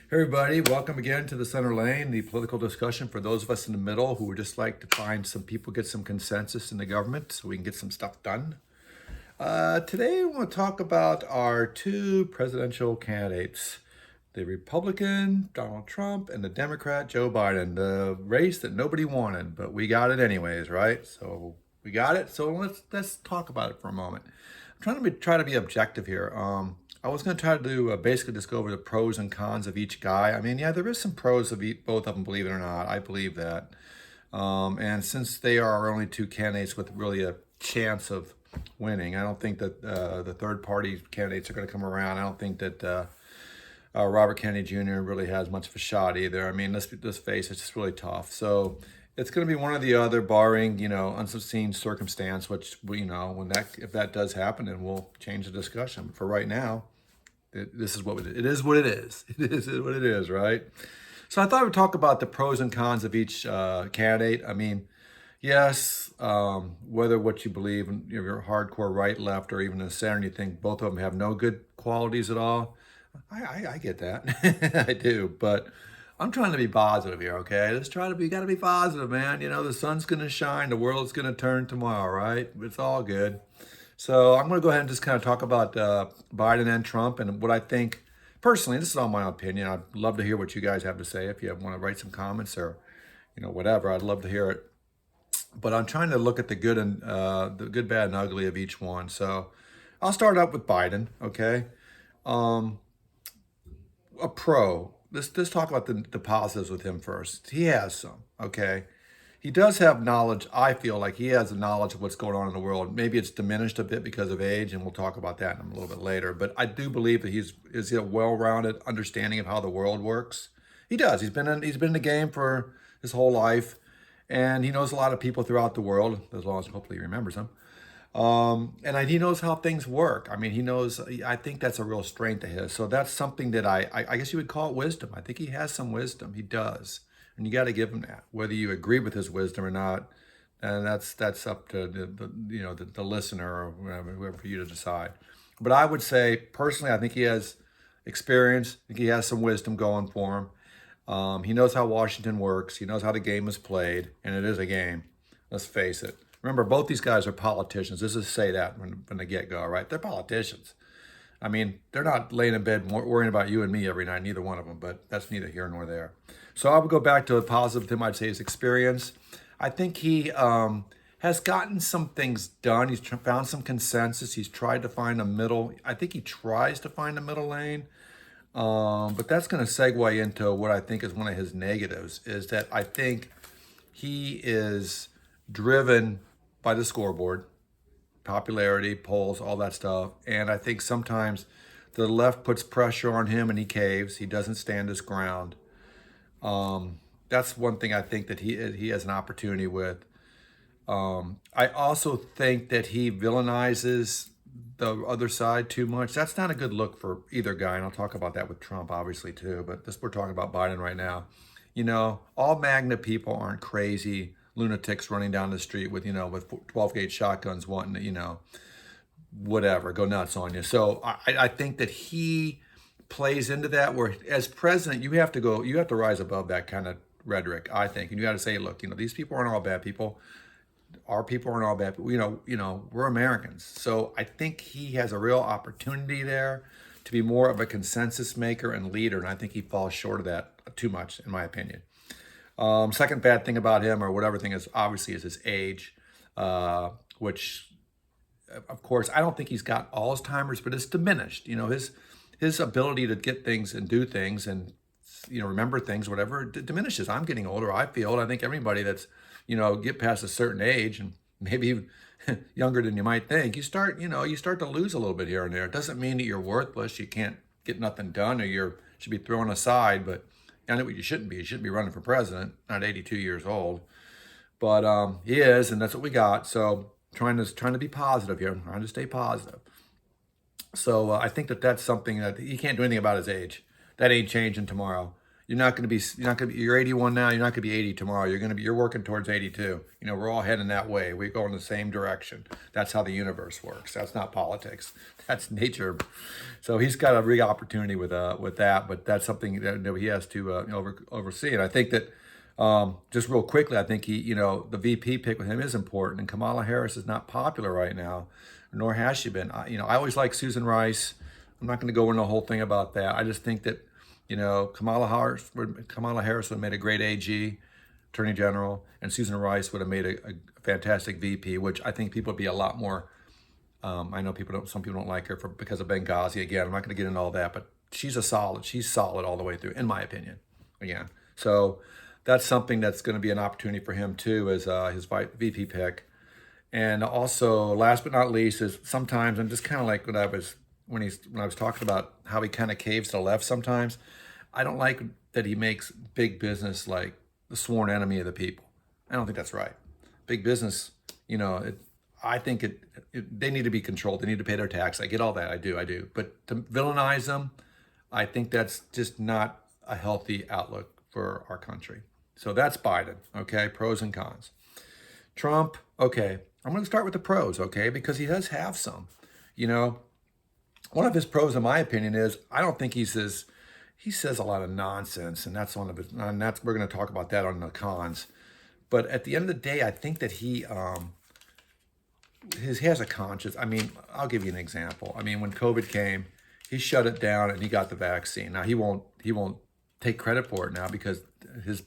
Hey everybody, welcome again to the Center Lane, the political discussion for those of us in the middle who would just like to find some people, get some consensus in the government so we can get some stuff done. Today, we want to talk about our two presidential candidates, the Republican, Donald Trump, and the Democrat, Joe Biden. The race that nobody wanted, but we got it anyways, right? So we got it. So let's talk about it for a moment. I'm try to be objective here. I was going to try to do basically just go over the pros and cons of each guy. I mean, yeah, there is some pros of both of them, believe it or not. I believe that. And since they are our only two candidates with really a chance of winning, I don't think that the third party candidates are going to come around. I don't think that Robert Kennedy Jr. really has much of a shot either. I mean, let's face it, it's just really tough. So it's going to be one or the other, barring unforeseen circumstance. Which if that does happen, then we'll change the discussion. For right now, this is what it is. What it is. It is what it is, right? So I thought we'd talk about the pros and cons of each candidate. I mean, yes, whether what you believe in, you're hardcore right, left, or even in the center, and you think both of them have no good qualities at all. I get that. I do, but I'm trying to be positive here, okay? You got to be positive, man. You know, the sun's going to shine, the world's going to turn tomorrow, right? It's all good. So I'm going to go ahead and just kind of talk about Biden and Trump and what I think personally. This is all my opinion. I'd love to hear what you guys have to say. If you want to write some comments or, whatever, I'd love to hear it. But I'm trying to look at the good, bad, and ugly of each one. So I'll start out with Biden, okay? Um, a pro. Let's talk about the positives with him first. He has some, okay? He does have knowledge. I feel like he has a knowledge of what's going on in the world. Maybe it's diminished a bit because of age, and we'll talk about that in a little bit later. But I do believe that he's a well-rounded understanding of how the world works. He does. He's been in the game for his whole life, and he knows a lot of people throughout the world, as long as hopefully he remembers them. He knows how things work. I mean, he knows. I think that's a real strength of his. So that's something that I guess you would call it wisdom. I think he has some wisdom. He does, and you got to give him that. Whether you agree with his wisdom or not, and that's up to the listener or whoever for you to decide. But I would say personally, I think he has experience. I think he has some wisdom going for him. He knows how Washington works. He knows how the game is played, and it is a game. Let's face it. Remember, both these guys are politicians. This is say that from the get-go, right? They're politicians. I mean, they're not laying in bed worrying about you and me every night, neither one of them, but that's neither here nor there. So I would go back to a positive thing, I'd say his experience. I think he has gotten some things done. He's found some consensus. He's tried to find a middle. I think he tries to find a middle lane. But that's going to segue into what I think is one of his negatives, is that I think he is driven by the scoreboard, popularity, polls, all that stuff. And I think sometimes the left puts pressure on him and he caves. He doesn't stand his ground. That's one thing I think that he has an opportunity with. I also think that he villainizes the other side too much. That's not a good look for either guy, and I'll talk about that with Trump, obviously, too. But we're talking about Biden right now. All MAGA people aren't crazy lunatics running down the street with 12 gauge shotguns wanting to, whatever, go nuts on you. So I think that he plays into that, where as president, you have to rise above that kind of rhetoric, I think. And you got to say, look, these people aren't all bad people. Our people aren't all bad people. We're Americans. So I think he has a real opportunity there to be more of a consensus maker and leader. And I think he falls short of that too much, in my opinion. Second bad thing about him, or whatever thing is, obviously, is his age, which, of course, I don't think he's got Alzheimer's, but it's diminished. His ability to get things and do things and remember things, whatever, diminishes. I'm getting older. I feel. I think everybody that's get past a certain age, and maybe younger than you might think, you start to lose a little bit here and there. It doesn't mean that you're worthless. You can't get nothing done, or you should be thrown aside. But I know what you shouldn't be. You shouldn't be running for president, not 82 years old. But he is, and that's what we got. So trying to be positive here, trying to stay positive. So I think that's something that he can't do anything about his age. That ain't changing tomorrow. you're 81 now, you're not gonna be 80 tomorrow. You're working towards 82. We're all heading that way. We go in the same direction. That's how the universe works. That's not politics. That's nature. So he's got a big opportunity with that, but that's something that he has to oversee. And I think that just real quickly, I think the VP pick with him is important. And Kamala Harris is not popular right now, nor has she been. I always like Susan Rice. I'm not going to go into the whole thing about that. I just think that Kamala Harris would have made a great AG, Attorney General, and Susan Rice would have made a fantastic VP, which I think people would be a lot more. I know some people don't like her because of Benghazi. Again, I'm not going to get into all that, but she's solid all the way through, in my opinion. Again, so that's something that's going to be an opportunity for him too, as his VP pick. And also, last but not least, is sometimes I'm just kind of like when I was talking about how he kind of caves to the left sometimes. I don't like that he makes big business like the sworn enemy of the people. I don't think that's right. Big business, I think they need to be controlled. They need to pay their tax. I get all that. I do. But to villainize them, I think that's just not a healthy outlook for our country. So that's Biden, okay? Pros and cons. Trump, okay. I'm going to start with the pros, okay? Because he does have some. One of his pros, in my opinion, is I don't think he says a lot of nonsense, and that's one of his. And we're going to talk about that on the cons. But at the end of the day, I think that he has a conscience. I mean, I'll give you an example. I mean, when COVID came, he shut it down and he got the vaccine. Now he won't take credit for it now because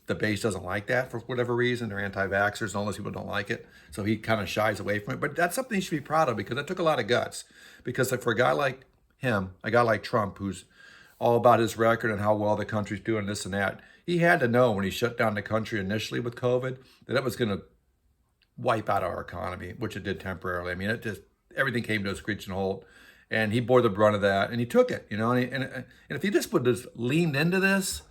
the base doesn't like that for whatever reason. They're anti-vaxxers and all those people don't like it. So he kind of shies away from it. But that's something he should be proud of because it took a lot of guts. Because for a guy like him, a guy like Trump, who's all about his record and how well the country's doing this and that, he had to know when he shut down the country initially with COVID that it was going to wipe out our economy, which it did temporarily. I mean, everything came to a screeching halt, and he bore the brunt of that, and he took it, and if he just would have leaned into this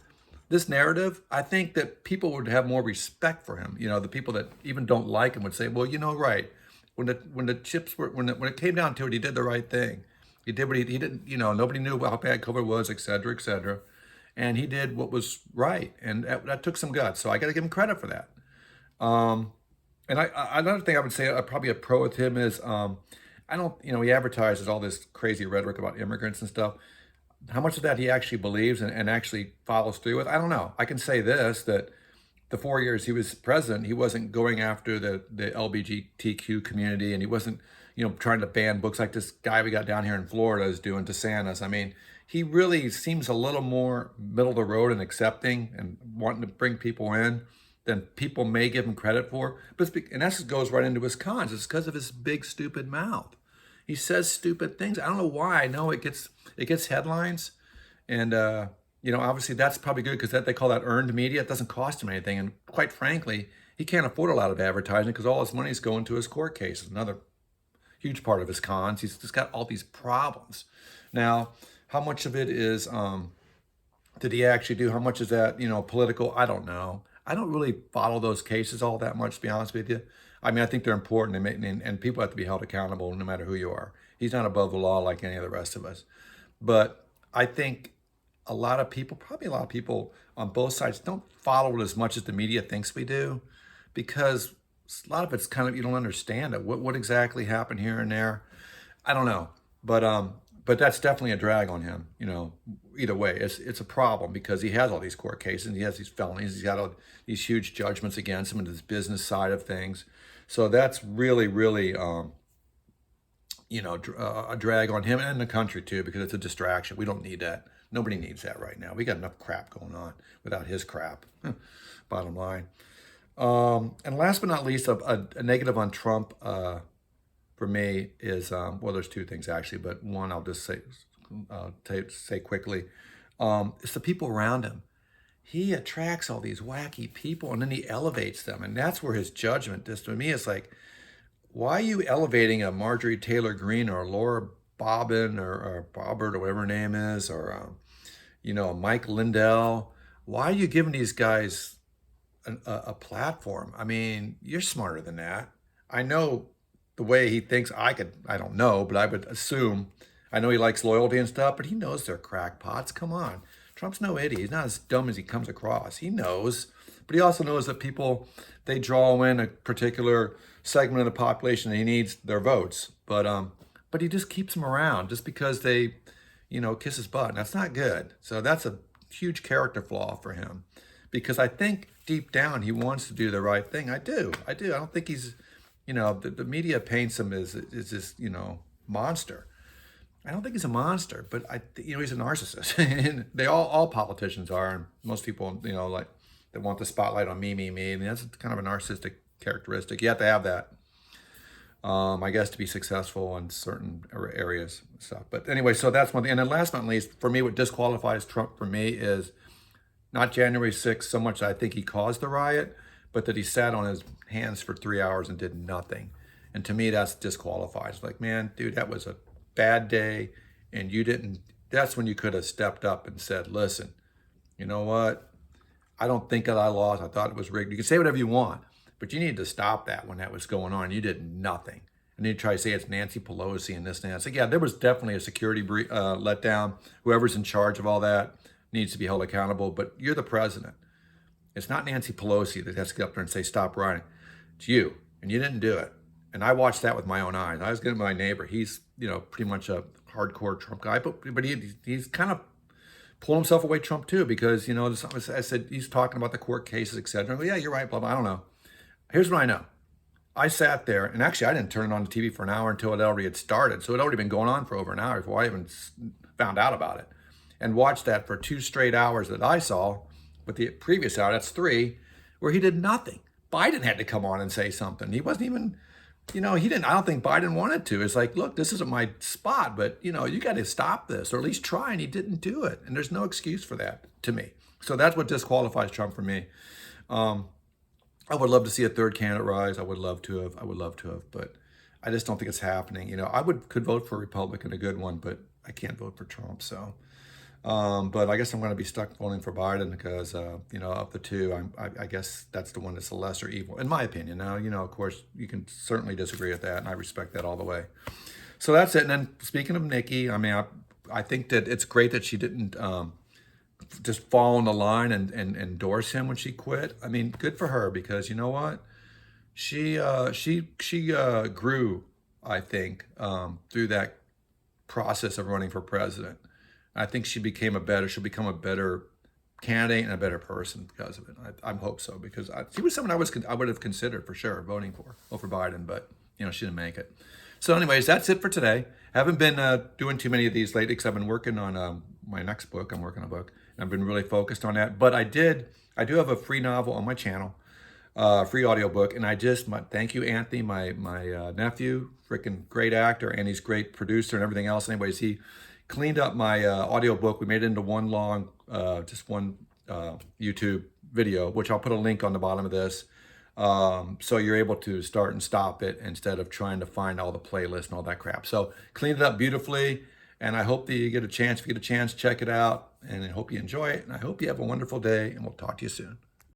narrative, I think that people would have more respect for him. The people that even don't like him would say, well, right, when it came down to it, he did the right thing. He did what he didn't, nobody knew how bad COVID was, et cetera, et cetera. And he did what was right. And that took some guts. So I got to give him credit for that. And another thing I would say, probably a pro with him is, I don't, he advertises all this crazy rhetoric about immigrants and stuff. How much of that he actually believes and actually follows through with, I don't know. I can say this, that the 4 years he was president, he wasn't going after the LGBTQ community, and he wasn't, trying to ban books like this guy we got down here in Florida is doing, DeSantis. I mean, he really seems a little more middle of the road and accepting and wanting to bring people in than people may give him credit for. But and that goes right into his cons. It's because of his big, stupid mouth. He says stupid things. I don't know why. I know it gets headlines, and obviously that's probably good because they call that earned media. It doesn't cost him anything, and quite frankly, he can't afford a lot of advertising because all his money is going to his court cases. Another huge part of his cons. He's just got all these problems. Now, how much of it is did he actually do? How much is that political? I don't know. I don't really follow those cases all that much, to be honest with you. I mean, I think they're important and people have to be held accountable no matter who you are. He's not above the law like any of the rest of us. But I think a lot of people on both sides don't follow it as much as the media thinks we do, because a lot of it's kind of, you don't understand it. What exactly happened here and there? I don't know. But that's definitely a drag on him. Either way, it's a problem because he has all these court cases, and he has these felonies. He's got all these huge judgments against him in his business side of things. So that's really, really, a drag on him and the country too, because it's a distraction. We don't need that. Nobody needs that right now. We got enough crap going on without his crap. Bottom line. And last but not least, a negative on Trump for me is, there's two things actually, but one I'll just say quickly. It's the people around him. He attracts all these wacky people and then he elevates them. And that's where his judgment is. To me, it's like, why are you elevating a Marjorie Taylor Greene or Laura Bobbin or Bobbert or whatever her name is, or, Mike Lindell? Why are you giving these guys a platform? I mean, you're smarter than that. I know the way he thinks. I don't know, but I would assume, I know he likes loyalty and stuff, but he knows they're crackpots. Come on. Trump's no idiot. He's not as dumb as he comes across. He knows, but he also knows that people, they draw in a particular segment of the population and he needs their votes. But he just keeps them around just because they, kiss his butt. And that's not good. So that's a huge character flaw for him, because I think deep down he wants to do the right thing. I do. I don't think he's, the media paints him as this, monster. I don't think he's a monster, but he's a narcissist. And they all politicians are, and most people, like, they want the spotlight on me. I mean, that's kind of a narcissistic characteristic. You have to have that, I guess, to be successful in certain areas and stuff. But anyway, so that's one thing. And then last but not least, for me, what disqualifies Trump for me is not January 6th so much that I think he caused the riot, but that he sat on his hands for 3 hours and did nothing. And to me, that's disqualified. It's like, man, dude, that was a bad day, and you didn't. That's when you could have stepped up and said, listen, you know what? I don't think that I lost. I thought it was rigged. You can say whatever you want, but you need to stop that when that was going on. You did nothing. And then you try to say it's Nancy Pelosi and this and that. It's like, yeah, there was definitely a security letdown. Whoever's in charge of all that needs to be held accountable, but you're the president. It's not Nancy Pelosi that has to get up there and say, stop rioting. It's you, and you didn't do it. And I watched that with my own eyes. I was getting my neighbor. He's, pretty much a hardcore Trump guy, but he's kind of pulling himself away Trump too, because, I said, he's talking about the court cases, etc. Well, yeah, you're right, blah, blah. I don't know. Here's what I know. I sat there, and actually I didn't turn it on the TV for an hour until it already had started. So it had already been going on for over an hour before I even found out about it, and watched that for 2 straight hours that I saw. With the previous hour, that's 3, where he did nothing. Biden had to come on and say something. He wasn't even, he didn't, I don't think Biden wanted to. It's like, look, this isn't my spot, but, you got to stop this, or at least try, and he didn't do it. And there's no excuse for that to me. So that's what disqualifies Trump for me. I would love to see a third candidate rise. I would love to have, but I just don't think it's happening. I could vote for a Republican, a good one, but I can't vote for Trump, so. But I guess I'm going to be stuck voting for Biden because, of the two, I guess that's the one that's the lesser evil, in my opinion. Now, of course, you can certainly disagree with that, and I respect that all the way. So that's it. And then speaking of Nikki, I think that it's great that she didn't just fall in the line and endorse him when she quit. I mean, good for her, because you know what? She grew, I think, through that process of running for president. I think she'll become a better candidate and a better person because of it. I hope so, because she was someone I would have considered for sure voting for over Biden, but she didn't make it. So anyways, that's it for today. I haven't been doing too many of these lately because I've been working on my next book. I'm working on a book, and I've been really focused on that. But I do have a free novel on my channel, free audiobook, and thank you, Anthony, my nephew, freaking great actor, and he's great producer and everything else. Anyways, he cleaned up my audiobook. We made it into one long, just one YouTube video, which I'll put a link on the bottom of this. So you're able to start and stop it instead of trying to find all the playlists and all that crap. So cleaned it up beautifully, and I hope that you get a chance. If you get a chance, check it out, and I hope you enjoy it, and I hope you have a wonderful day, and we'll talk to you soon.